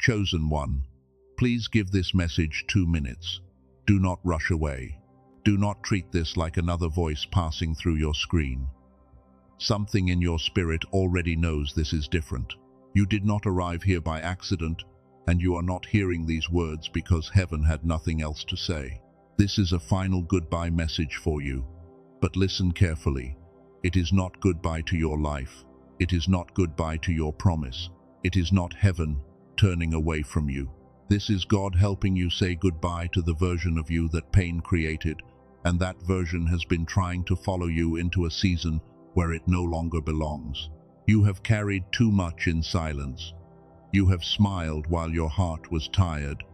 Chosen one, please give this message 2 minutes. Do not rush away. Do not treat this like another voice passing through your screen. Something in your spirit already knows this is different. You did not arrive here by accident, and you are not hearing these words because heaven had nothing else to say. This is a final goodbye message for you. But listen carefully. It is not goodbye to your life. It is not goodbye to your promise. It is not heaven turning away from you. This is God helping you say goodbye to the version of you that pain created, and that version has been trying to follow you into a season where it no longer belongs. You have carried too much in silence. You have smiled while your heart was tired.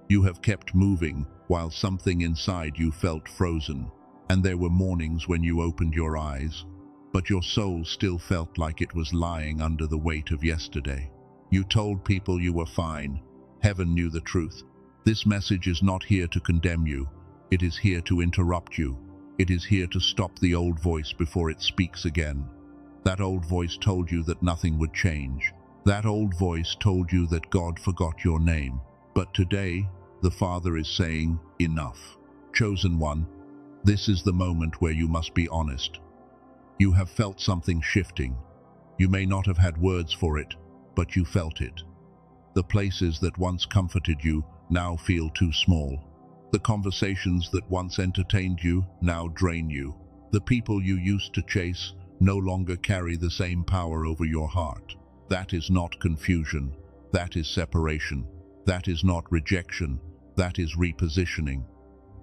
You have kept moving while something inside you felt frozen. And there were mornings when you opened your eyes, but your soul still felt like it was lying under the weight of yesterday. You told people you were fine. Heaven knew the truth. This message is not here to condemn you. It is here to interrupt you. It is here to stop the old voice before it speaks again. That old voice told you that nothing would change. That old voice told you that God forgot your name. But today, the Father is saying, enough. Chosen one, this is the moment where you must be honest. You have felt something shifting. You may not have had words for it, but you felt it. The places that once comforted you now feel too small. The conversations that once entertained you now drain you. The people you used to chase no longer carry the same power over your heart. That is not confusion. That is separation. That is not rejection. That is repositioning.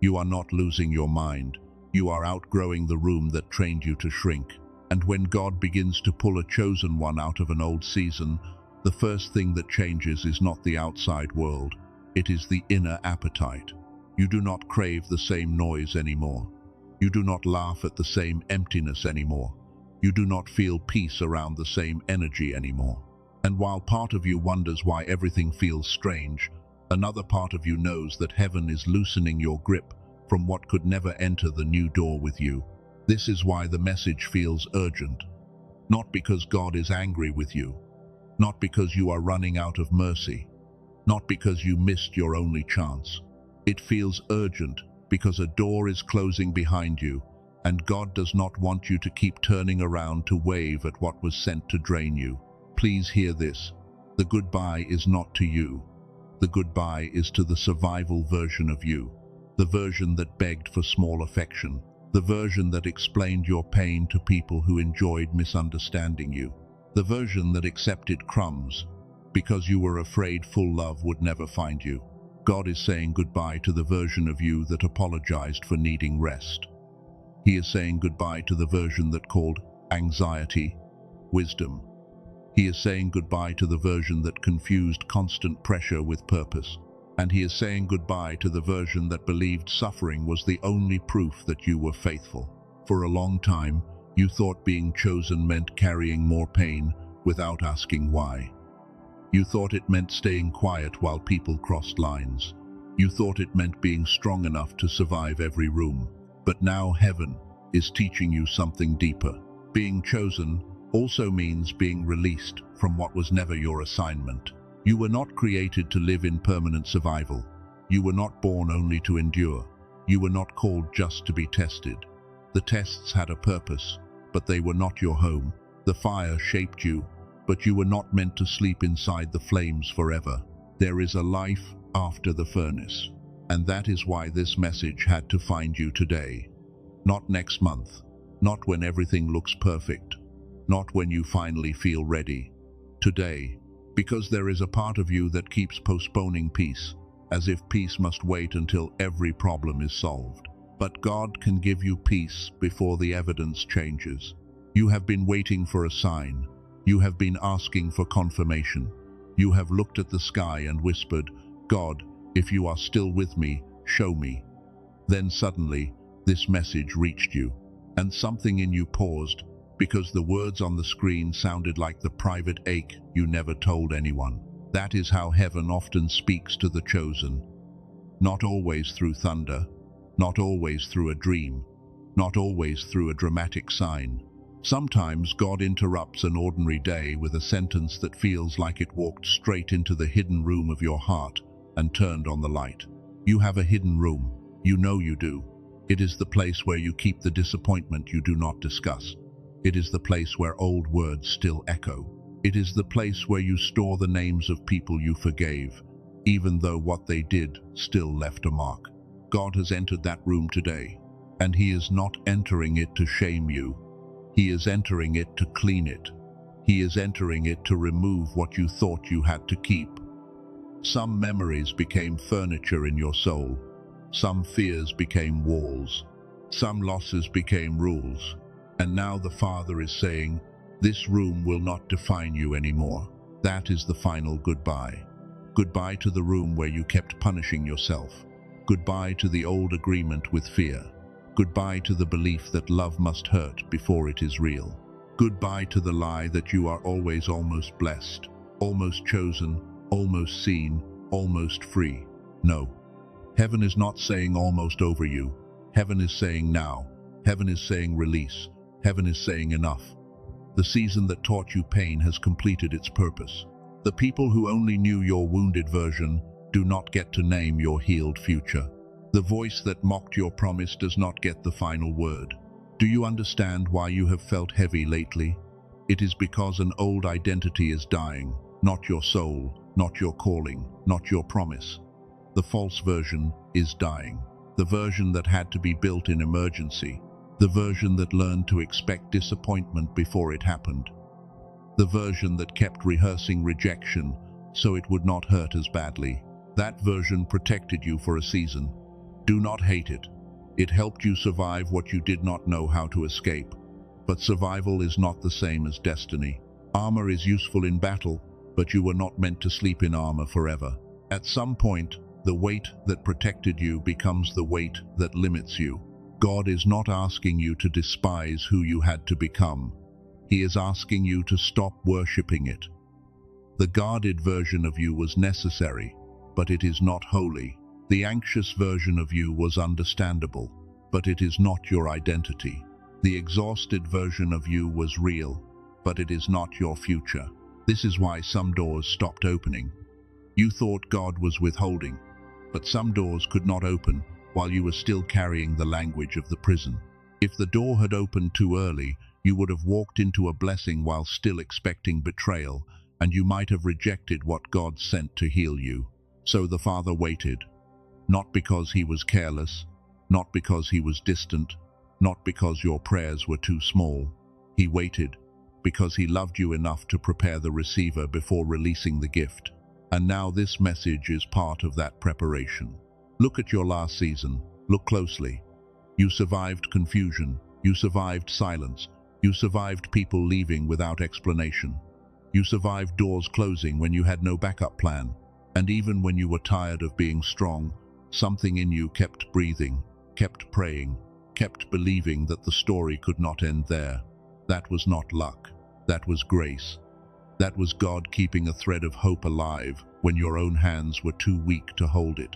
You are not losing your mind. You are outgrowing the room that trained you to shrink. And when God begins to pull a chosen one out of an old season, the first thing that changes is not the outside world. It is the inner appetite. You do not crave the same noise anymore. You do not laugh at the same emptiness anymore. You do not feel peace around the same energy anymore. And while part of you wonders why everything feels strange, another part of you knows that heaven is loosening your grip from what could never enter the new door with you. This is why the message feels urgent. Not because God is angry with you. Not because you are running out of mercy. Not because you missed your only chance. It feels urgent because a door is closing behind you, and God does not want you to keep turning around to wave at what was sent to drain you. Please hear this. The goodbye is not to you. The goodbye is to the survival version of you. The version that begged for small affection. The version that explained your pain to people who enjoyed misunderstanding you. The version that accepted crumbs because you were afraid full love would never find you. God is saying goodbye to the version of you that apologized for needing rest. He is saying goodbye to the version that called anxiety wisdom. He is saying goodbye to the version that confused constant pressure with purpose. And he is saying goodbye to the version that believed suffering was the only proof that you were faithful. For a long time, you thought being chosen meant carrying more pain without asking why. You thought it meant staying quiet while people crossed lines. You thought it meant being strong enough to survive every room. But now heaven is teaching you something deeper. Being chosen also means being released from what was never your assignment. You were not created to live in permanent survival. You were not born only to endure. You were not called just to be tested. The tests had a purpose, but they were not your home. The fire shaped you, but you were not meant to sleep inside the flames forever. There is a life after the furnace, and that is why this message had to find you today. Not next month, not when everything looks perfect, not when you finally feel ready. Today, because there is a part of you that keeps postponing peace, as if peace must wait until every problem is solved. But God can give you peace before the evidence changes. You have been waiting for a sign. You have been asking for confirmation. You have looked at the sky and whispered, God, if you are still with me, show me. Then suddenly, this message reached you, and something in you paused, because the words on the screen sounded like the private ache you never told anyone. That is how heaven often speaks to the chosen. Not always through thunder, not always through a dream, not always through a dramatic sign. Sometimes God interrupts an ordinary day with a sentence that feels like it walked straight into the hidden room of your heart and turned on the light. You have a hidden room. You know you do. It is the place where you keep the disappointment you do not discuss. It is the place where old words still echo. It is the place where you store the names of people you forgave, even though what they did still left a mark. God has entered that room today, and He is not entering it to shame you. He is entering it to clean it. He is entering it to remove what you thought you had to keep. Some memories became furniture in your soul. Some fears became walls. Some losses became rules. And now the Father is saying, this room will not define you anymore. That is the final goodbye. Goodbye to the room where you kept punishing yourself. Goodbye to the old agreement with fear. Goodbye to the belief that love must hurt before it is real. Goodbye to the lie that you are always almost blessed, almost chosen, almost seen, almost free. No. Heaven is not saying almost over you. Heaven is saying now. Heaven is saying release. Heaven is saying enough. The season that taught you pain has completed its purpose. The people who only knew your wounded version do not get to name your healed future. The voice that mocked your promise does not get the final word. Do you understand why you have felt heavy lately? It is because an old identity is dying, not your soul, not your calling, not your promise. The false version is dying. The version that had to be built in emergency. The version that learned to expect disappointment before it happened. The version that kept rehearsing rejection so it would not hurt as badly. That version protected you for a season. Do not hate it. It helped you survive what you did not know how to escape. But survival is not the same as destiny. Armor is useful in battle, but you were not meant to sleep in armor forever. At some point, the weight that protected you becomes the weight that limits you. God is not asking you to despise who you had to become. He is asking you to stop worshipping it. The guarded version of you was necessary, but it is not holy. The anxious version of you was understandable, but it is not your identity. The exhausted version of you was real, but it is not your future. This is why some doors stopped opening. You thought God was withholding, but some doors could not open while you were still carrying the language of the prison. If the door had opened too early, you would have walked into a blessing while still expecting betrayal, and you might have rejected what God sent to heal you. So the Father waited. Not because He was careless, not because He was distant, not because your prayers were too small. He waited because He loved you enough to prepare the receiver before releasing the gift. And now this message is part of that preparation. Look at your last season. Look closely. You survived confusion. You survived silence. You survived people leaving without explanation. You survived doors closing when you had no backup plan. And even when you were tired of being strong, something in you kept breathing, kept praying, kept believing that the story could not end there. That was not luck. That was grace. That was God keeping a thread of hope alive when your own hands were too weak to hold it.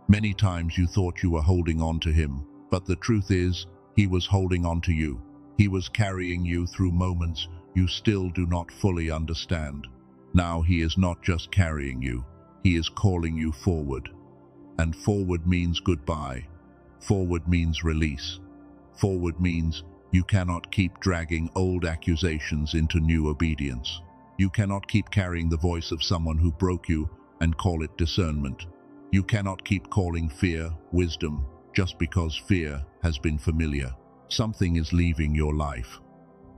Many times you thought you were holding on to Him, but the truth is, He was holding on to you. He was carrying you through moments you still do not fully understand. Now He is not just carrying you, He is calling you forward. And forward means goodbye. Forward means release. Forward means you cannot keep dragging old accusations into new obedience. You cannot keep carrying the voice of someone who broke you and call it discernment. You cannot keep calling fear wisdom just because fear has been familiar. Something is leaving your life.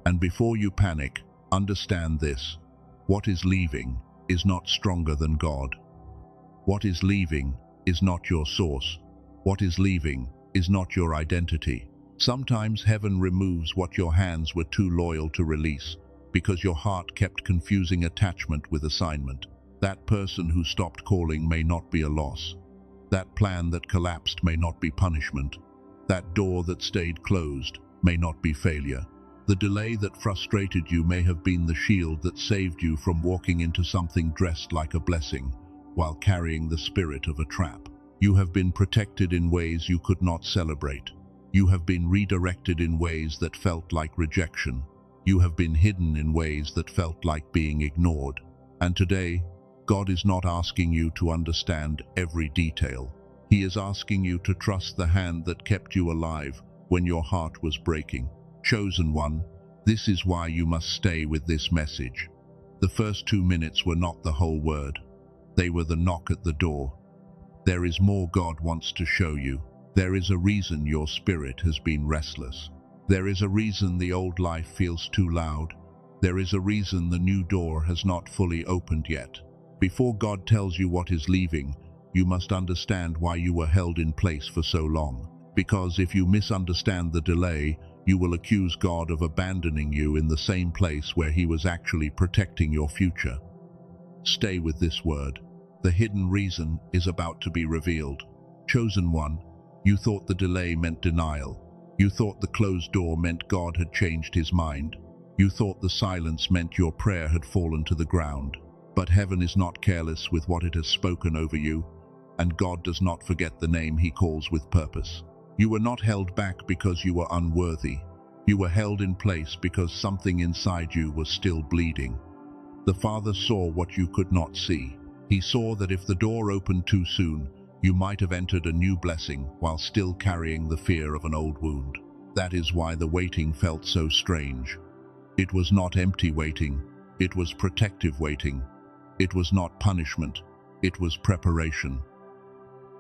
And before you panic, understand this. What is leaving is not stronger than God. What is leaving is not your source. What is leaving is not your identity. Sometimes heaven removes what your hands were too loyal to release because your heart kept confusing attachment with assignment. That person who stopped calling may not be a loss. That plan that collapsed may not be punishment. That door that stayed closed may not be failure. The delay that frustrated you may have been the shield that saved you from walking into something dressed like a blessing while carrying the spirit of a trap. You have been protected in ways you could not celebrate. You have been redirected in ways that felt like rejection. You have been hidden in ways that felt like being ignored. And today, God is not asking you to understand every detail. He is asking you to trust the hand that kept you alive when your heart was breaking. Chosen one, this is why you must stay with this message. The first 2 minutes were not the whole word. They were the knock at the door. There is more God wants to show you. There is a reason your spirit has been restless. There is a reason the old life feels too loud. There is a reason the new door has not fully opened yet. Before God tells you what is leaving, you must understand why you were held in place for so long. Because if you misunderstand the delay, you will accuse God of abandoning you in the same place where He was actually protecting your future. Stay with this word. The hidden reason is about to be revealed. Chosen one, you thought the delay meant denial. You thought the closed door meant God had changed His mind. You thought the silence meant your prayer had fallen to the ground. But heaven is not careless with what it has spoken over you, and God does not forget the name He calls with purpose. You were not held back because you were unworthy. You were held in place because something inside you was still bleeding. The Father saw what you could not see. He saw that if the door opened too soon, you might have entered a new blessing while still carrying the fear of an old wound. That is why the waiting felt so strange. It was not empty waiting. It was protective waiting. It was not punishment. It was preparation.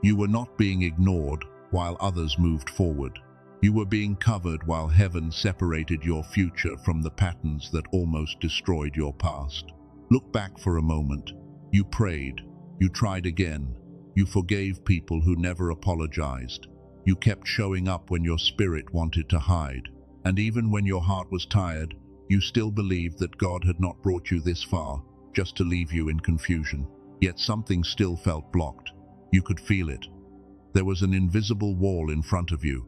You were not being ignored while others moved forward. You were being covered while heaven separated your future from the patterns that almost destroyed your past. Look back for a moment. You prayed. You tried again. You forgave people who never apologized. You kept showing up when your spirit wanted to hide. And even when your heart was tired, you still believed that God had not brought you this far just to leave you in confusion. Yet something still felt blocked. You could feel it. There was an invisible wall in front of you.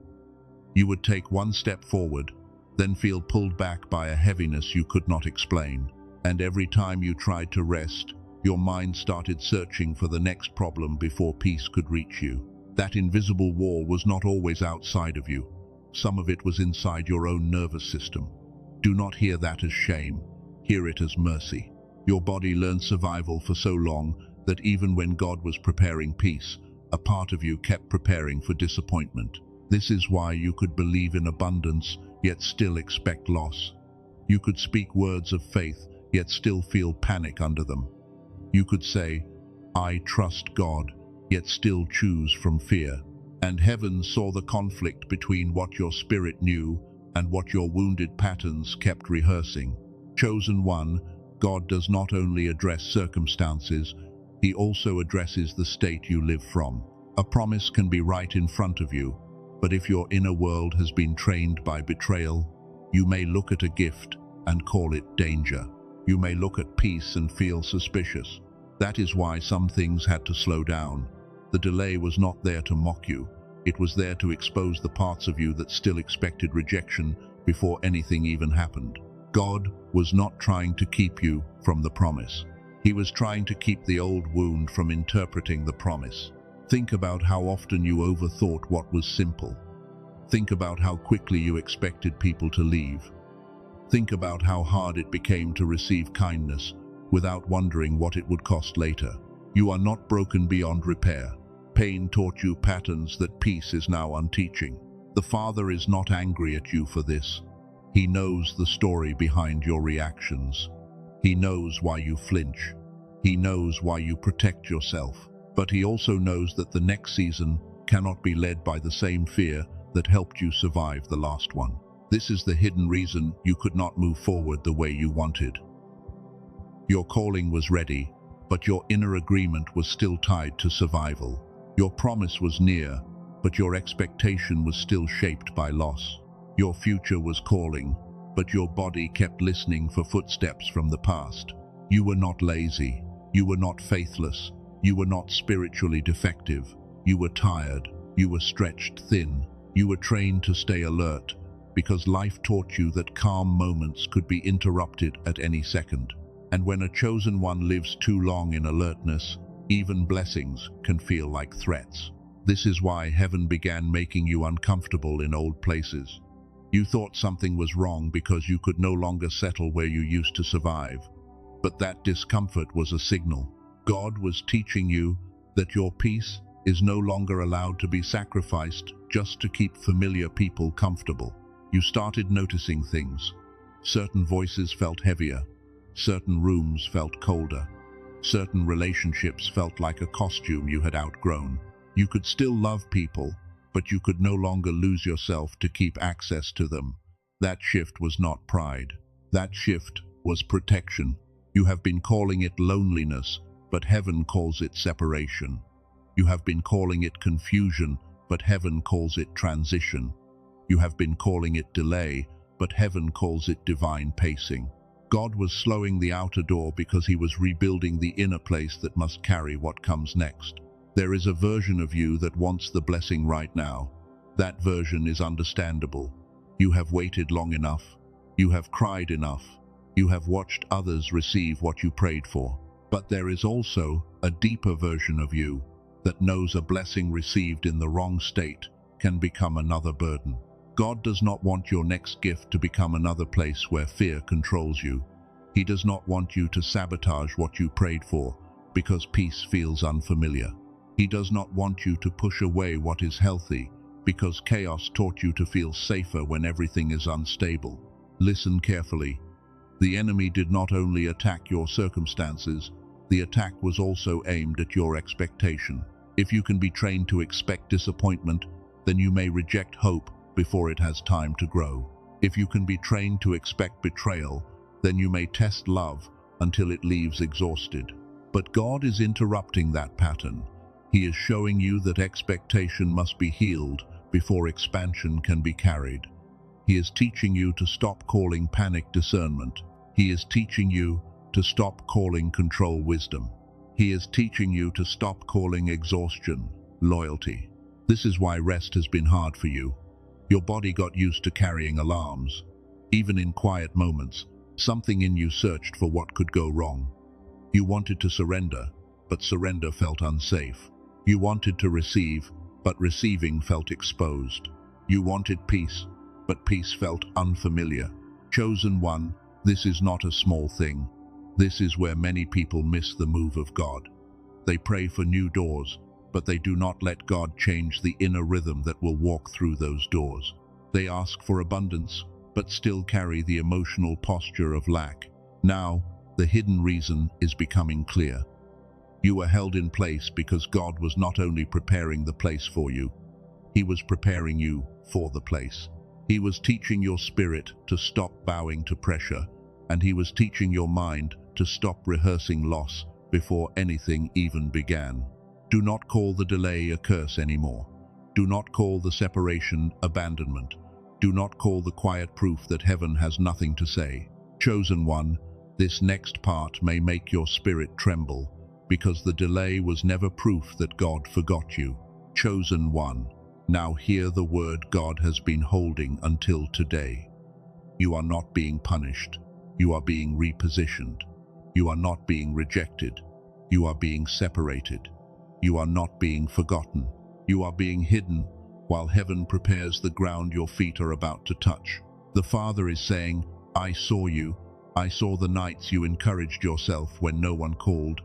You would take one step forward, then feel pulled back by a heaviness you could not explain. And every time you tried to rest, your mind started searching for the next problem before peace could reach you. That invisible wall was not always outside of you. Some of it was inside your own nervous system. Do not hear that as shame. Hear it as mercy. Your body learned survival for so long that even when God was preparing peace, a part of you kept preparing for disappointment. This is why you could believe in abundance, yet still expect loss. You could speak words of faith, yet still feel panic under them. You could say, "I trust God," yet still choose from fear. And heaven saw the conflict between what your spirit knew and what your wounded patterns kept rehearsing. Chosen one, God does not only address circumstances, He also addresses the state you live from. A promise can be right in front of you, but if your inner world has been trained by betrayal, you may look at a gift and call it danger. You may look at peace and feel suspicious. That is why some things had to slow down. The delay was not there to mock you. It was there to expose the parts of you that still expected rejection before anything even happened. God was not trying to keep you from the promise. He was trying to keep the old wound from interpreting the promise. Think about how often you overthought what was simple. Think about how quickly you expected people to leave. Think about how hard it became to receive kindness without wondering what it would cost later. You are not broken beyond repair. Pain taught you patterns that peace is now unteaching. The Father is not angry at you for this. He knows the story behind your reactions. He knows why you flinch. He knows why you protect yourself. But He also knows that the next season cannot be led by the same fear that helped you survive the last one. This is the hidden reason you could not move forward the way you wanted. Your calling was ready, but your inner agreement was still tied to survival. Your promise was near, but your expectation was still shaped by loss. Your future was calling, but your body kept listening for footsteps from the past. You were not lazy. You were not faithless. You were not spiritually defective. You were tired. You were stretched thin. You were trained to stay alert, because life taught you that calm moments could be interrupted at any second. And when a chosen one lives too long in alertness, even blessings can feel like threats. This is why heaven began making you uncomfortable in old places. You thought something was wrong because you could no longer settle where you used to survive. But that discomfort was a signal. God was teaching you that your peace is no longer allowed to be sacrificed just to keep familiar people comfortable. You started noticing things. Certain voices felt heavier. Certain rooms felt colder. Certain relationships felt like a costume you had outgrown. You could still love people, but you could no longer lose yourself to keep access to them. That shift was not pride. That shift was protection. You have been calling it loneliness, but heaven calls it separation. You have been calling it confusion, but heaven calls it transition. You have been calling it delay, but heaven calls it divine pacing. God was slowing the outer door because he was rebuilding the inner place that must carry what comes next. There is a version of you that wants the blessing right now. That version is understandable. You have waited long enough. You have cried enough. You have watched others receive what you prayed for. But there is also a deeper version of you that knows a blessing received in the wrong state can become another burden. God does not want your next gift to become another place where fear controls you. He does not want you to sabotage what you prayed for because peace feels unfamiliar. He does not want you to push away what is healthy because chaos taught you to feel safer when everything is unstable. Listen carefully. The enemy did not only attack your circumstances, the attack was also aimed at your expectation. If you can be trained to expect disappointment, then you may reject hope before it has time to grow. If you can be trained to expect betrayal, then you may test love until it leaves exhausted. But God is interrupting that pattern. He is showing you that expectation must be healed before expansion can be carried. He is teaching you to stop calling panic discernment. He is teaching you to stop calling control wisdom. He is teaching you to stop calling exhaustion loyalty. This is why rest has been hard for you. Your body got used to carrying alarms. Even in quiet moments, something in you searched for what could go wrong. You wanted to surrender, but surrender felt unsafe. You wanted to receive, but receiving felt exposed. You wanted peace, but peace felt unfamiliar. Chosen one, this is not a small thing. This is where many people miss the move of God. They pray for new doors, but they do not let God change the inner rhythm that will walk through those doors. They ask for abundance, but still carry the emotional posture of lack. Now, the hidden reason is becoming clear. You were held in place because God was not only preparing the place for you, He was preparing you for the place. He was teaching your spirit to stop bowing to pressure, and He was teaching your mind to stop rehearsing loss before anything even began. Do not call the delay a curse anymore. Do not call the separation abandonment. Do not call the quiet proof that heaven has nothing to say. Chosen one, this next part may make your spirit tremble, because the delay was never proof that God forgot you. Chosen one, now hear the word God has been holding until today. You are not being punished. You are being repositioned. You are not being rejected. You are being separated. You are not being forgotten. You are being hidden while heaven prepares the ground your feet are about to touch. The Father is saying, I saw you. I saw the nights you encouraged yourself when no one called.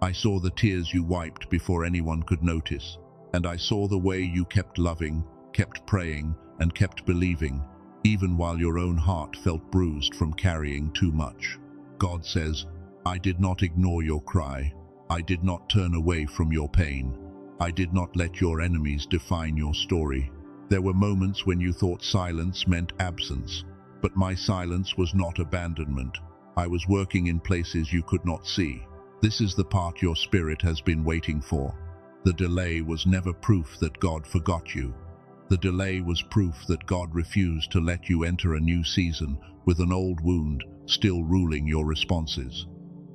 I saw the tears you wiped before anyone could notice. And I saw the way you kept loving, kept praying, and kept believing, even while your own heart felt bruised from carrying too much. God says, I did not ignore your cry. I did not turn away from your pain. I did not let your enemies define your story. There were moments when you thought silence meant absence, but my silence was not abandonment. I was working in places you could not see. This is the part your spirit has been waiting for. The delay was never proof that God forgot you. The delay was proof that God refused to let you enter a new season with an old wound still ruling your responses.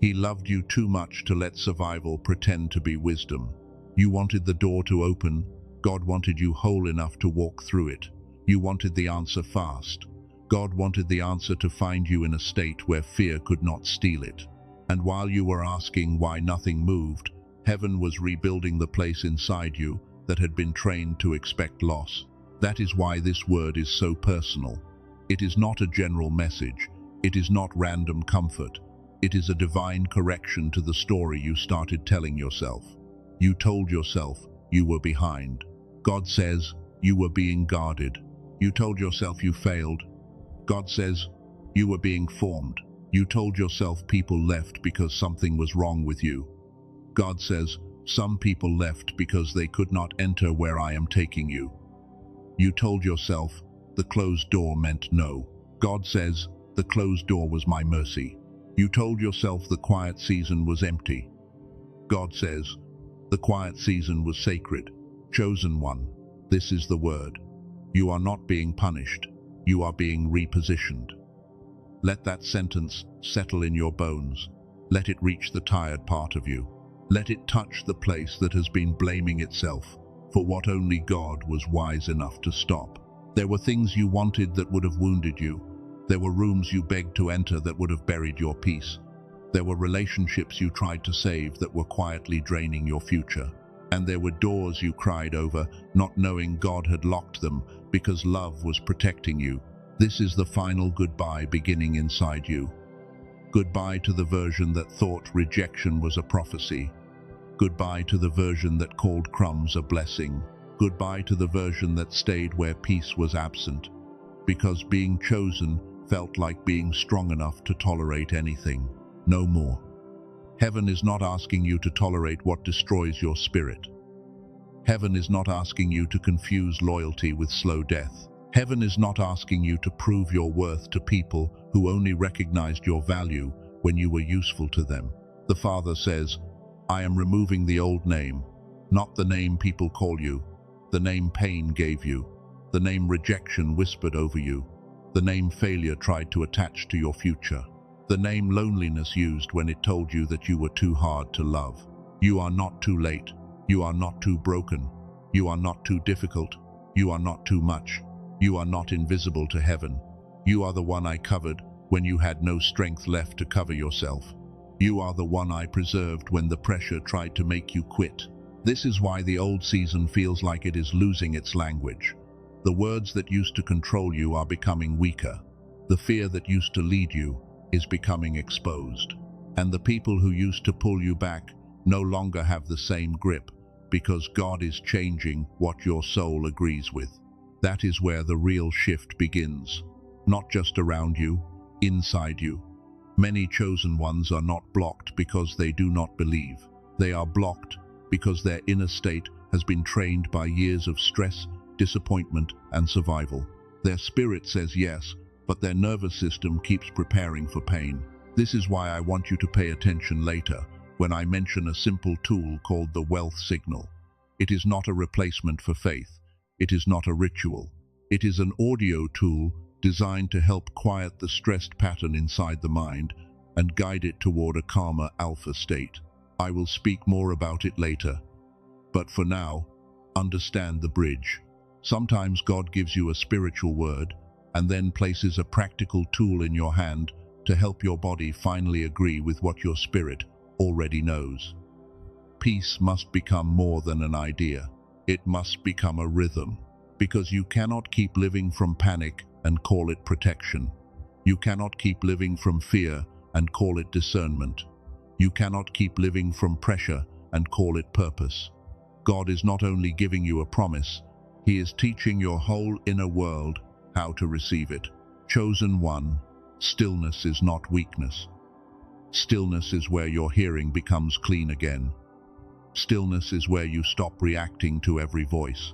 He loved you too much to let survival pretend to be wisdom. You wanted the door to open. God wanted you whole enough to walk through it. You wanted the answer fast. God wanted the answer to find you in a state where fear could not steal it. And while you were asking why nothing moved, heaven was rebuilding the place inside you that had been trained to expect loss. That is why this word is so personal. It is not a general message. It is not random comfort. It is a divine correction to the story you started telling yourself. You told yourself you were behind. God says you were being guarded. You told yourself you failed. God says you were being formed. You told yourself people left because something was wrong with you. God says some people left because they could not enter where I am taking you. You told yourself the closed door meant no. God says the closed door was my mercy. You told yourself the quiet season was empty. God says the quiet season was sacred. Chosen one, this is the word. You are not being punished. You are being repositioned. Let that sentence settle in your bones. Let it reach the tired part of you. Let it touch the place that has been blaming itself for what only God was wise enough to stop. There were things you wanted that would have wounded you. There were rooms you begged to enter that would have buried your peace. There were relationships you tried to save that were quietly draining your future. And there were doors you cried over, not knowing God had locked them because love was protecting you. This is the final goodbye beginning inside you. Goodbye to the version that thought rejection was a prophecy. Goodbye to the version that called crumbs a blessing. Goodbye to the version that stayed where peace was absent. Because being chosen felt like being strong enough to tolerate anything. No more. Heaven is not asking you to tolerate what destroys your spirit. Heaven is not asking you to confuse loyalty with slow death. Heaven is not asking you to prove your worth to people who only recognized your value when you were useful to them. The Father says, I am removing the old name, not the name people call you, the name pain gave you, the name rejection whispered over you, the name failure tried to attach to your future, the name loneliness used when it told you that you were too hard to love. You are not too late. You are not too broken. You are not too difficult. You are not too much. You are not invisible to heaven. You are the one I covered when you had no strength left to cover yourself. You are the one I preserved when the pressure tried to make you quit. This is why the old season feels like it is losing its language. The words that used to control you are becoming weaker. The fear that used to lead you is becoming exposed. And the people who used to pull you back no longer have the same grip, because God is changing what your soul agrees with. That is where the real shift begins. Not just around you, inside you. Many chosen ones are not blocked because they do not believe. They are blocked because their inner state has been trained by years of stress, disappointment, and survival. Their spirit says yes, but their nervous system keeps preparing for pain. This is why I want you to pay attention later when I mention a simple tool called the wealth signal. It is not a replacement for faith. It is not a ritual. It is an audio tool designed to help quiet the stressed pattern inside the mind and guide it toward a calmer alpha state. I will speak more about it later. But for now, understand the bridge. Sometimes God gives you a spiritual word and then places a practical tool in your hand to help your body finally agree with what your spirit already knows. Peace must become more than an idea. It must become a rhythm, because you cannot keep living from panic and call it protection. You cannot keep living from fear and call it discernment. You cannot keep living from pressure and call it purpose. God is not only giving you a promise, He is teaching your whole inner world how to receive it. Chosen one, stillness is not weakness. Stillness is where your hearing becomes clean again. Stillness is where you stop reacting to every voice.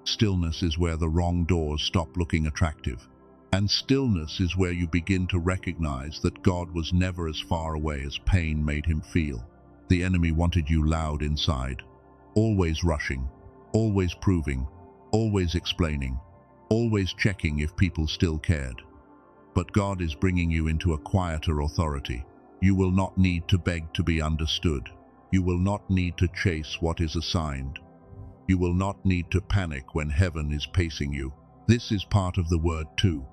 Stillness is where the wrong doors stop looking attractive. And stillness is where you begin to recognize that God was never as far away as pain made him feel. The enemy wanted you loud inside, always rushing, always proving, always explaining, always checking if people still cared. But God is bringing you into a quieter authority. You will not need to beg to be understood. You will not need to chase what is assigned. You will not need to panic when heaven is pacing you. This is part of the word too.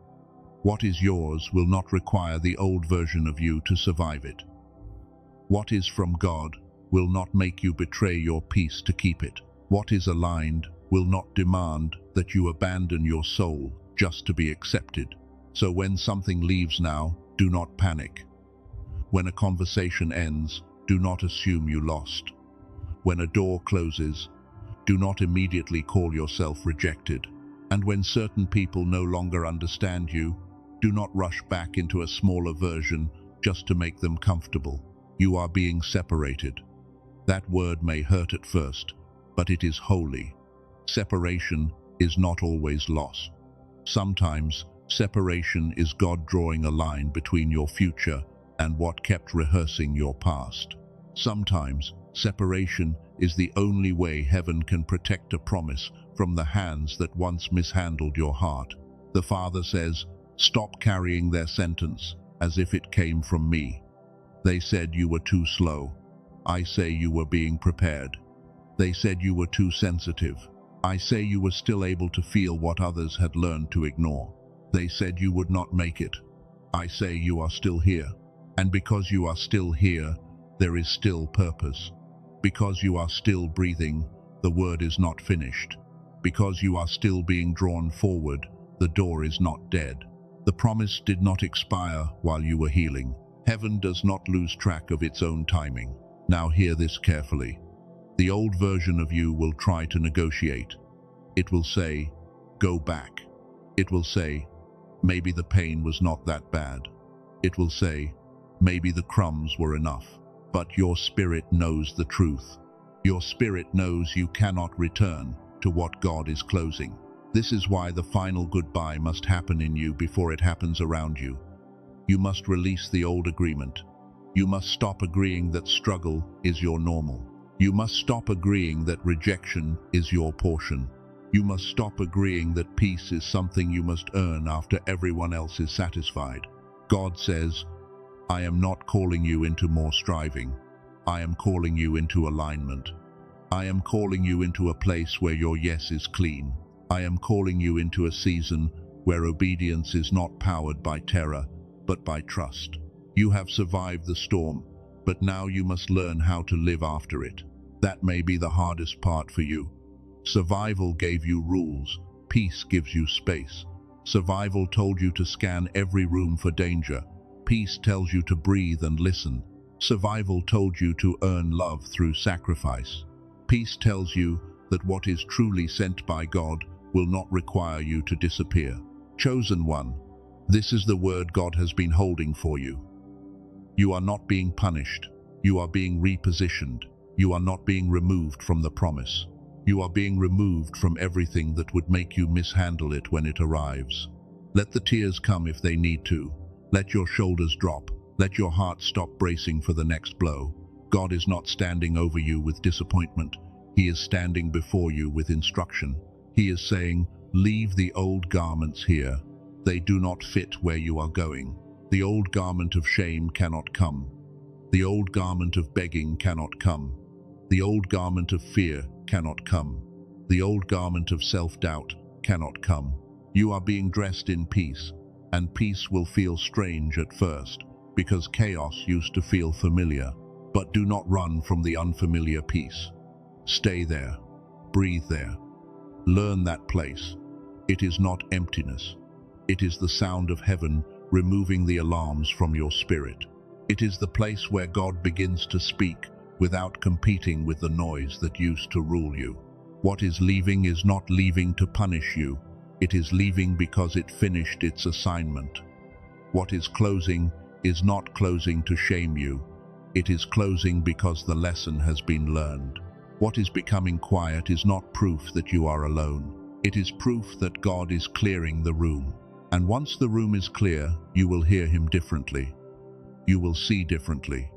What is yours will not require the old version of you to survive it. What is from God will not make you betray your peace to keep it. What is aligned will not demand that you abandon your soul just to be accepted. So when something leaves now, do not panic. When a conversation ends, do not assume you lost. When a door closes, do not immediately call yourself rejected. And when certain people no longer understand you, do not rush back into a smaller version just to make them comfortable. You are being separated. That word may hurt at first, but it is holy. Separation is not always loss. Sometimes, separation is God drawing a line between your future and what kept rehearsing your past. Sometimes, separation is the only way heaven can protect a promise from the hands that once mishandled your heart. The Father says, "Stop carrying their sentence as if it came from me. They said you were too slow. I say you were being prepared. They said you were too sensitive. I say you were still able to feel what others had learned to ignore. They said you would not make it. I say you are still here. And because you are still here, there is still purpose. Because you are still breathing, the word is not finished. Because you are still being drawn forward, the door is not dead. The promise did not expire while you were healing. Heaven does not lose track of its own timing. Now hear this carefully. The old version of you will try to negotiate. It will say, "Go back." It will say, "Maybe the pain was not that bad." It will say, "Maybe the crumbs were enough." But your spirit knows the truth. Your spirit knows you cannot return to what God is closing. This is why the final goodbye must happen in you before it happens around you. You must release the old agreement. You must stop agreeing that struggle is your normal. You must stop agreeing that rejection is your portion. You must stop agreeing that peace is something you must earn after everyone else is satisfied. God says, "I am not calling you into more striving. I am calling you into alignment. I am calling you into a place where your yes is clean. I am calling you into a season where obedience is not powered by terror, but by trust. You have survived the storm, but now you must learn how to live after it. That may be the hardest part for you. Survival gave you rules. Peace gives you space. Survival told you to scan every room for danger. Peace tells you to breathe and listen. Survival told you to earn love through sacrifice. Peace tells you that what is truly sent by God will not require you to disappear. Chosen one, this is the word God has been holding for you. You are not being punished. You are being repositioned. You are not being removed from the promise. You are being removed from everything that would make you mishandle it when it arrives. Let the tears come if they need to. Let your shoulders drop. Let your heart stop bracing for the next blow. God is not standing over you with disappointment. He is standing before you with instruction. He is saying, "Leave the old garments here. They do not fit where you are going." The old garment of shame cannot come. The old garment of begging cannot come. The old garment of fear cannot come. The old garment of self-doubt cannot come. You are being dressed in peace, and peace will feel strange at first, because chaos used to feel familiar. But do not run from the unfamiliar peace. Stay there. Breathe there. Learn that place. It is not emptiness. It is the sound of heaven removing the alarms from your spirit. It is the place where God begins to speak without competing with the noise that used to rule you. What is leaving is not leaving to punish you. It is leaving because it finished its assignment. What is closing is not closing to shame you. It is closing because the lesson has been learned. What is becoming quiet is not proof that you are alone. It is proof that God is clearing the room. And once the room is clear, you will hear Him differently. You will see differently.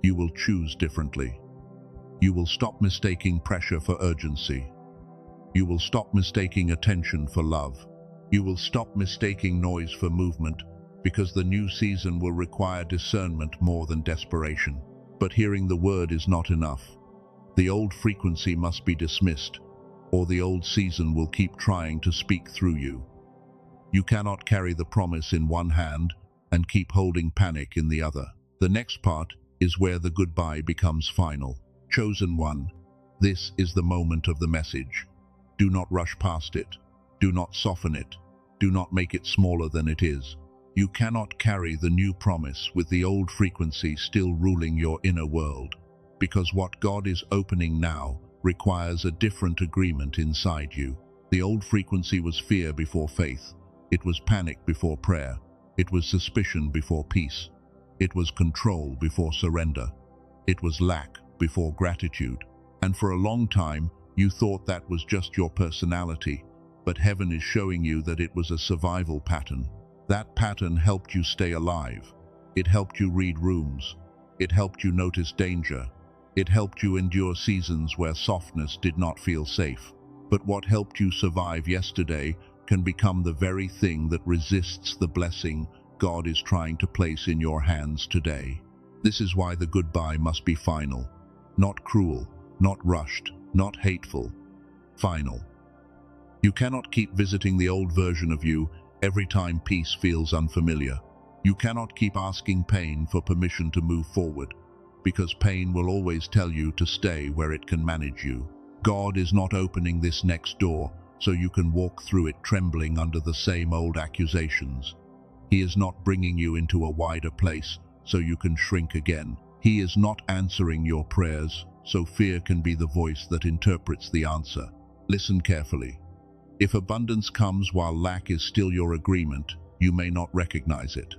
You will choose differently. You will stop mistaking pressure for urgency. You will stop mistaking attention for love. You will stop mistaking noise for movement, because the new season will require discernment more than desperation. But hearing the word is not enough. The old frequency must be dismissed, or the old season will keep trying to speak through you. You cannot carry the promise in one hand and keep holding panic in the other. The next part is where the goodbye becomes final. Chosen one, This is the moment of the message. Do not rush past it. Do not soften it. Do not make it smaller than it is. You cannot carry the new promise with the old frequency still ruling your inner world, because what God is opening now requires a different agreement inside you. The old frequency was fear before faith. It was panic before prayer. It was suspicion before peace. It was control before surrender. It was lack before gratitude. And for a long time, you thought that was just your personality, but heaven is showing you that it was a survival pattern. That pattern helped you stay alive. It helped you read rooms. It helped you notice danger. It helped you endure seasons where softness did not feel safe. But what helped you survive yesterday can become the very thing that resists the blessing God is trying to place in your hands today. This is why the goodbye must be final. Not cruel, not rushed, not hateful. Final. You cannot keep visiting the old version of you every time peace feels unfamiliar. You cannot keep asking pain for permission to move forward, because pain will always tell you to stay where it can manage you. God is not opening this next door so you can walk through it trembling under the same old accusations. He is not bringing you into a wider place so you can shrink again. He is not answering your prayers so fear can be the voice that interprets the answer. Listen carefully. If abundance comes while lack is still your agreement, you may not recognize it.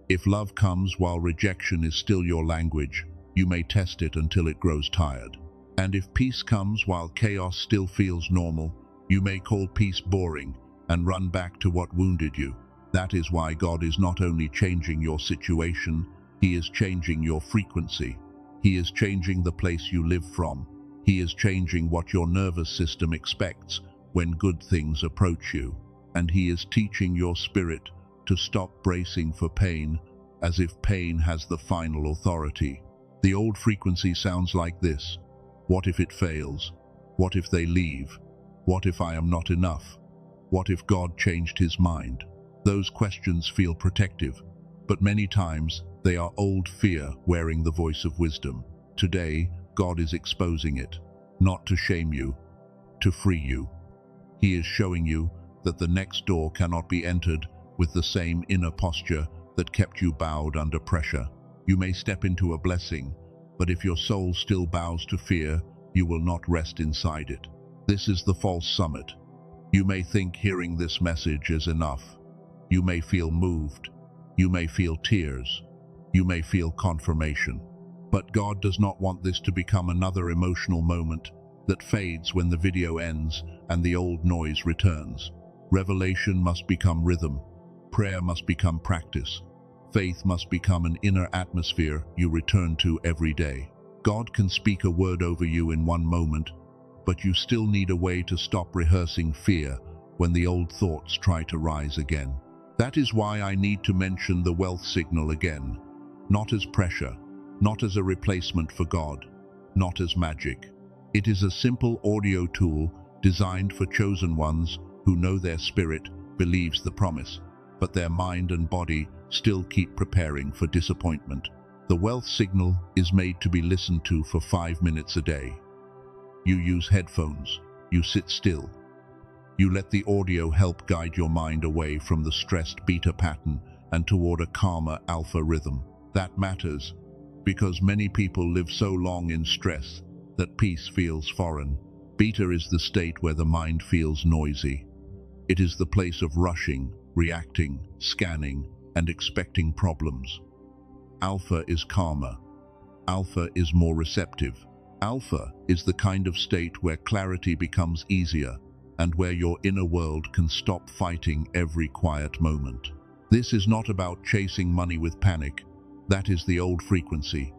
If love comes while rejection is still your language, you may test it until it grows tired. And if peace comes while chaos still feels normal, you may call peace boring and run back to what wounded you. That is why God is not only changing your situation, He is changing your frequency. He is changing the place you live from. He is changing what your nervous system expects when good things approach you. And He is teaching your spirit to stop bracing for pain as if pain has the final authority. The old frequency sounds like this. What if it fails? What if they leave? What if I am not enough? What if God changed His mind? Those questions feel protective, but many times they are old fear wearing the voice of wisdom. Today, God is exposing it, not to shame you, to free you. He is showing you that the next door cannot be entered with the same inner posture that kept you bowed under pressure. You may step into a blessing, but if your soul still bows to fear, you will not rest inside it. This is the false summit. You may think hearing this message is enough. You may feel moved. You may feel tears. You may feel confirmation. But God does not want this to become another emotional moment that fades when the video ends and the old noise returns. Revelation must become rhythm. Prayer must become practice. Faith must become an inner atmosphere you return to every day. God can speak a word over you in one moment, but you still need a way to stop rehearsing fear when the old thoughts try to rise again. That is why I need to mention the wealth signal again. Not as pressure, not as a replacement for God, not as magic. It is a simple audio tool designed for chosen ones who know their spirit believes the promise, but their mind and body still keep preparing for disappointment. The wealth signal is made to be listened to for 5 minutes a day. You use headphones. You sit still. You let the audio help guide your mind away from the stressed beta pattern and toward a calmer alpha rhythm. That matters because many people live so long in stress that peace feels foreign. Beta is the state where the mind feels noisy. It is the place of rushing, reacting, scanning, and expecting problems. Alpha is calmer. Alpha is more receptive. Alpha is the kind of state where clarity becomes easier and where your inner world can stop fighting every quiet moment. This is not about chasing money with panic. That is the old frequency.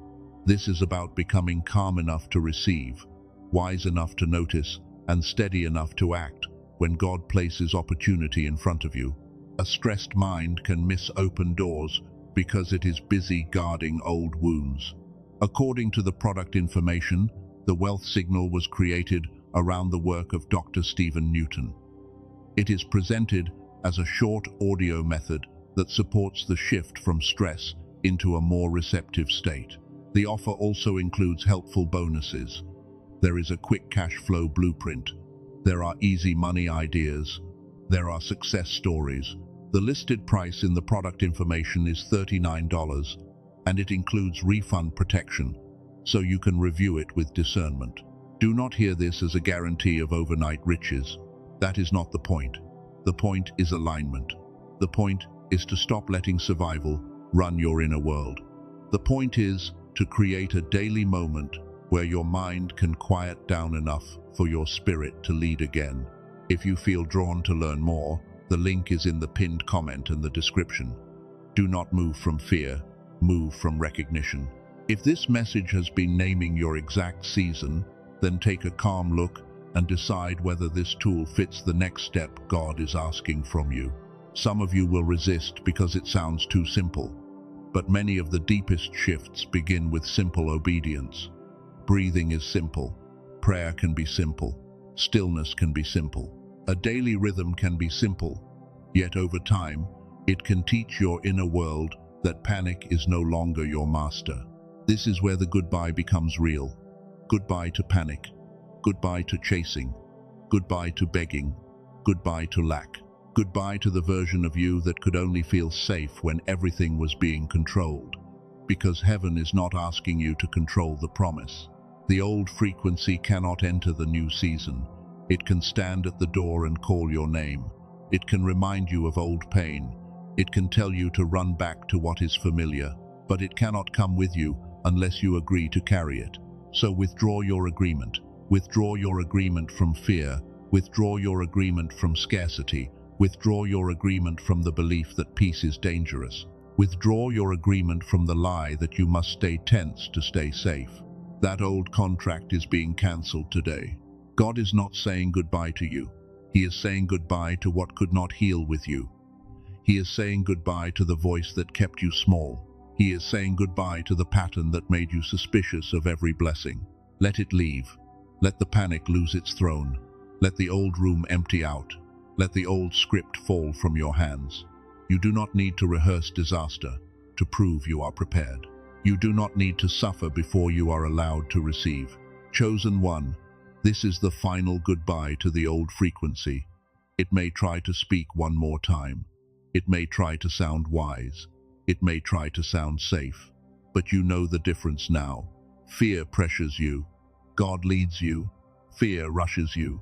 This is about becoming calm enough to receive, wise enough to notice, and steady enough to act when God places opportunity in front of you. A stressed mind can miss open doors because it is busy guarding old wounds. According to the product information, the wealth signal was created around the work of Dr. Stephen Newton. It is presented as a short audio method that supports the shift from stress into a more receptive state. The offer also includes helpful bonuses. There is a quick cash flow blueprint. There are easy money ideas. There are success stories. The listed price in the product information is $39, and it includes refund protection, so you can review it with discernment. Do not hear this as a guarantee of overnight riches. That is not the point. The point is alignment. The point is to stop letting survival run your inner world. The point is to create a daily moment where your mind can quiet down enough for your spirit to lead again. If you feel drawn to learn more, the link is in the pinned comment and the description. Do not move from fear, move from recognition. If this message has been naming your exact season, then take a calm look and decide whether this tool fits the next step God is asking from you. Some of you will resist because it sounds too simple, but many of the deepest shifts begin with simple obedience. Breathing is simple. Prayer can be simple. Stillness can be simple. A daily rhythm can be simple, yet over time, it can teach your inner world that panic is no longer your master. This is where the goodbye becomes real. Goodbye to panic. Goodbye to chasing. Goodbye to begging. Goodbye to lack. Goodbye to the version of you that could only feel safe when everything was being controlled. Because heaven is not asking you to control the promise. The old frequency cannot enter the new season. It can stand at the door and call your name. It can remind you of old pain. It can tell you to run back to what is familiar, but it cannot come with you unless you agree to carry it. So withdraw your agreement. Withdraw your agreement from fear. Withdraw your agreement from scarcity. Withdraw your agreement from the belief that peace is dangerous. Withdraw your agreement from the lie that you must stay tense to stay safe. That old contract is being cancelled today. God is not saying goodbye to you. He is saying goodbye to what could not heal with you. He is saying goodbye to the voice that kept you small. He is saying goodbye to the pattern that made you suspicious of every blessing. Let it leave. Let the panic lose its throne. Let the old room empty out. Let the old script fall from your hands. You do not need to rehearse disaster to prove you are prepared. You do not need to suffer before you are allowed to receive. Chosen one, this is the final goodbye to the old frequency. It may try to speak one more time. It may try to sound wise. It may try to sound safe. But you know the difference now. Fear pressures you. God leads you. Fear rushes you.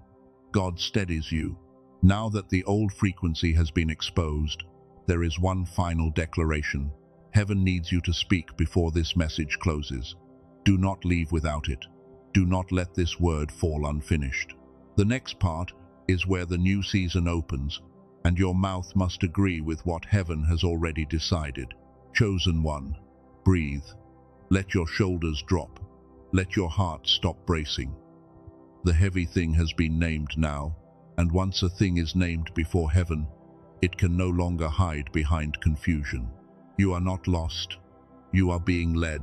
God steadies you. Now that the old frequency has been exposed, there is one final declaration. Heaven needs you to speak before this message closes. Do not leave without it. Do not let this word fall unfinished. The next part is where the new season opens, and your mouth must agree with what heaven has already decided. Chosen one, breathe. Let your shoulders drop. Let your heart stop bracing. The heavy thing has been named now, and once a thing is named before heaven, it can no longer hide behind confusion. You are not lost. You are being led.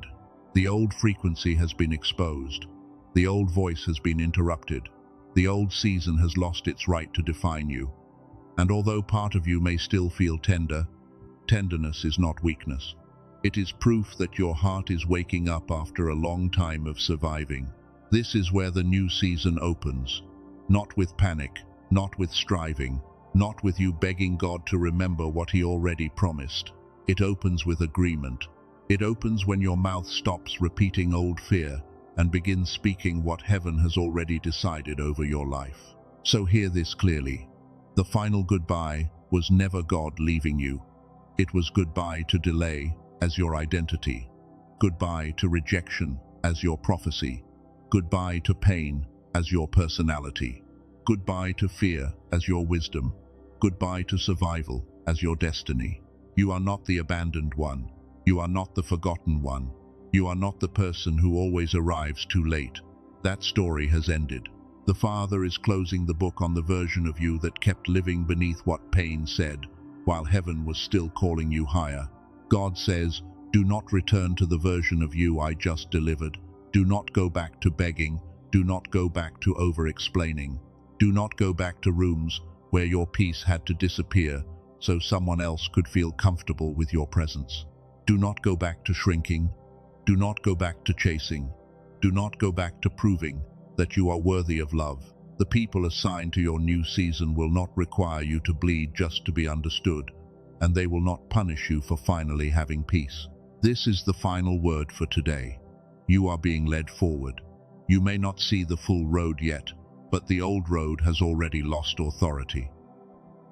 The old frequency has been exposed. The old voice has been interrupted. The old season has lost its right to define you. And although part of you may still feel tender, tenderness is not weakness. It is proof that your heart is waking up after a long time of surviving. This is where the new season opens. Not with panic, not with striving, not with you begging God to remember what He already promised. It opens with agreement. It opens when your mouth stops repeating old fear and begins speaking what heaven has already decided over your life. So hear this clearly. The final goodbye was never God leaving you. It was goodbye to delay as your identity. Goodbye to rejection as your prophecy. Goodbye to pain as your personality. Goodbye to fear as your wisdom. Goodbye to survival as your destiny. You are not the abandoned one. You are not the forgotten one. You are not the person who always arrives too late. That story has ended. The Father is closing the book on the version of you that kept living beneath what pain said, while heaven was still calling you higher. God says, do not return to the version of you I just delivered. Do not go back to begging. Do not go back to over-explaining. Do not go back to rooms where your peace had to disappear so someone else could feel comfortable with your presence. Do not go back to shrinking. Do not go back to chasing. Do not go back to proving that you are worthy of love. The people assigned to your new season will not require you to bleed just to be understood, and they will not punish you for finally having peace. This is the final word for today. You are being led forward. You may not see the full road yet, but the old road has already lost authority.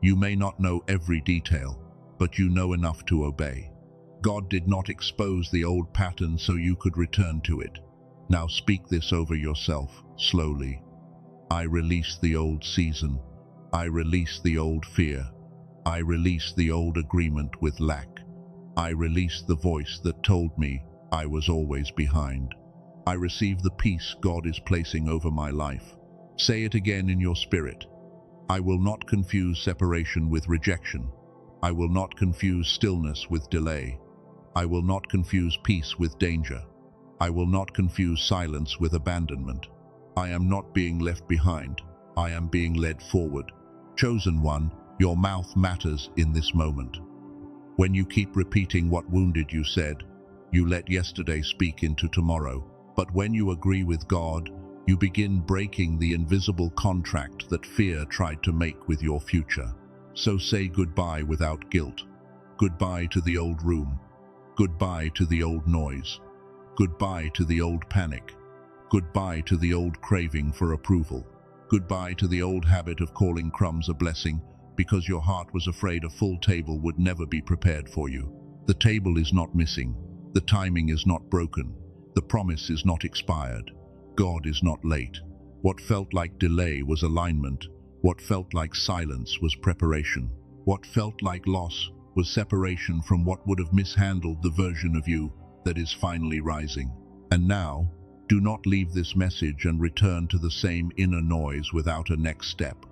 You may not know every detail, but you know enough to obey. God did not expose the old pattern so you could return to it. Now speak this over yourself, slowly. I release the old season. I release the old fear. I release the old agreement with lack. I release the voice that told me I was always behind. I receive the peace God is placing over my life. Say it again in your spirit. I will not confuse separation with rejection. I will not confuse stillness with delay. I will not confuse peace with danger. I will not confuse silence with abandonment. I am not being left behind. I am being led forward. Chosen one, your mouth matters in this moment. When you keep repeating what wounded you said, you let yesterday speak into tomorrow. But when you agree with God, you begin breaking the invisible contract that fear tried to make with your future. So say goodbye without guilt. Goodbye to the old room. Goodbye to the old noise. Goodbye to the old panic. Goodbye to the old craving for approval. Goodbye to the old habit of calling crumbs a blessing because your heart was afraid a full table would never be prepared for you. The table is not missing. The timing is not broken. The promise is not expired. God is not late. What felt like delay was alignment. What felt like silence was preparation. What felt like loss was separation from what would have mishandled the version of you that is finally rising. And now, do not leave this message and return to the same inner noise without a next step.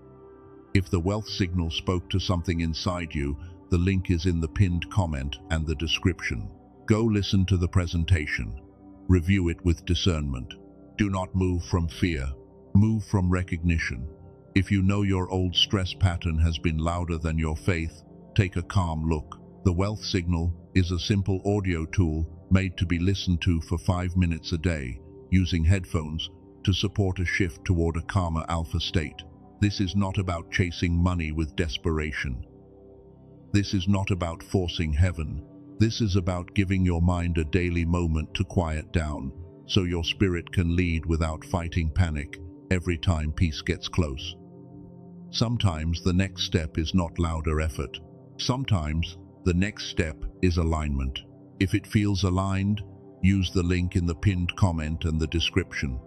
If the wealth signal spoke to something inside you, the link is in the pinned comment and the description. Go listen to the presentation. Review it with discernment. Do not move from fear. Move from recognition. If you know your old stress pattern has been louder than your faith, take a calm look. The wealth signal is a simple audio tool made to be listened to for 5 minutes a day, using headphones to support a shift toward a calmer alpha state. This is not about chasing money with desperation. This is not about forcing heaven. This is about giving your mind a daily moment to quiet down, so your spirit can lead without fighting panic every time peace gets close. Sometimes the next step is not louder effort. Sometimes the next step is alignment. If it feels aligned, use the link in the pinned comment and the description.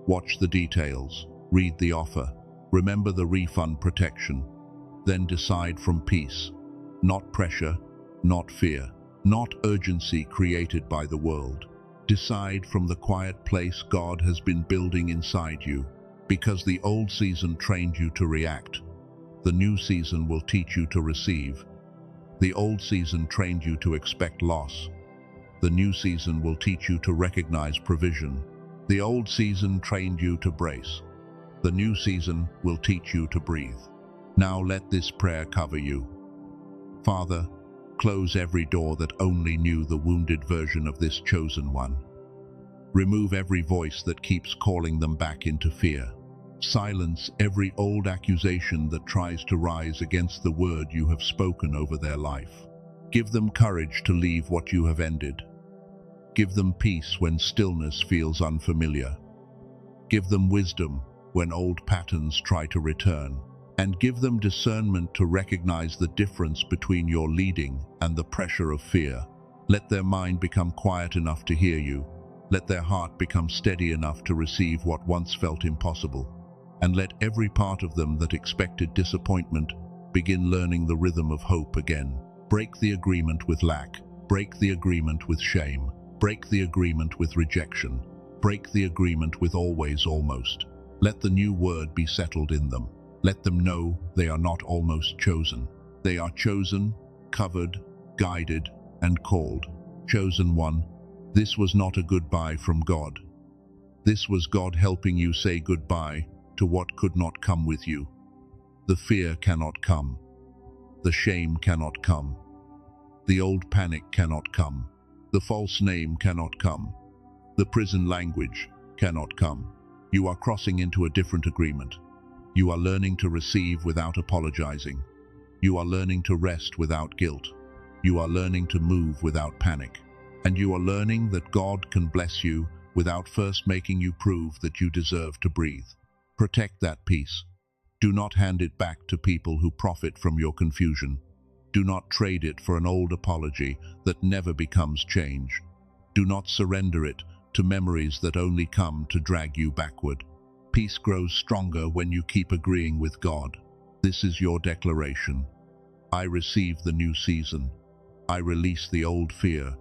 Watch the details. Read the offer. Remember the refund protection. Then decide from peace. Not pressure, not fear, not urgency created by the world. Decide from the quiet place God has been building inside you. Because the old season trained you to react, the new season will teach you to receive. The old season trained you to expect loss. The new season will teach you to recognize provision. The old season trained you to brace. The new season will teach you to breathe. Now let this prayer cover you. Father, close every door that only knew the wounded version of this chosen one. Remove every voice that keeps calling them back into fear. Silence every old accusation that tries to rise against the word you have spoken over their life. Give them courage to leave what you have ended. Give them peace when stillness feels unfamiliar. Give them wisdom when old patterns try to return. And give them discernment to recognize the difference between your leading and the pressure of fear. Let their mind become quiet enough to hear you. Let their heart become steady enough to receive what once felt impossible. And let every part of them that expected disappointment begin learning the rhythm of hope again. Break the agreement with lack. Break the agreement with shame. Break the agreement with rejection. Break the agreement with always almost. Let the new word be settled in them. Let them know they are not almost chosen. They are chosen, covered, guided, and called. Chosen one, this was not a goodbye from God. This was God helping you say goodbye to what could not come with you. The fear cannot come. The shame cannot come. The old panic cannot come. The false name cannot come. The prison language cannot come. You are crossing into a different agreement. You are learning to receive without apologizing. You are learning to rest without guilt. You are learning to move without panic. And you are learning that God can bless you without first making you prove that you deserve to breathe. Protect that peace. Do not hand it back to people who profit from your confusion. Do not trade it for an old apology that never becomes change. Do not surrender it to memories that only come to drag you backward. Peace grows stronger when you keep agreeing with God. This is your declaration. I receive the new season. I release the old fear.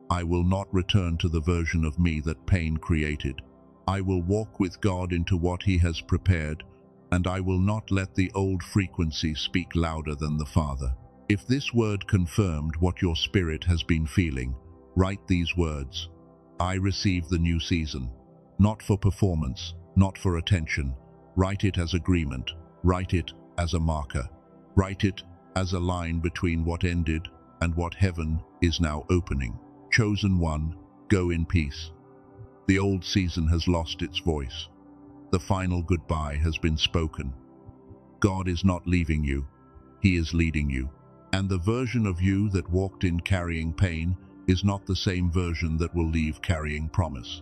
I will not return to the version of me that pain created. I will walk with God into what He has prepared, and I will not let the old frequency speak louder than the Father. If this word confirmed what your spirit has been feeling, write these words. I receive the new season. Not for performance, not for attention. Write it as agreement. Write it as a marker. Write it as a line between what ended and what heaven is now opening. Chosen one, go in peace. The old season has lost its voice. The final goodbye has been spoken. God is not leaving you. He is leading you. And the version of you that walked in carrying pain is not the same version that will leave carrying promise.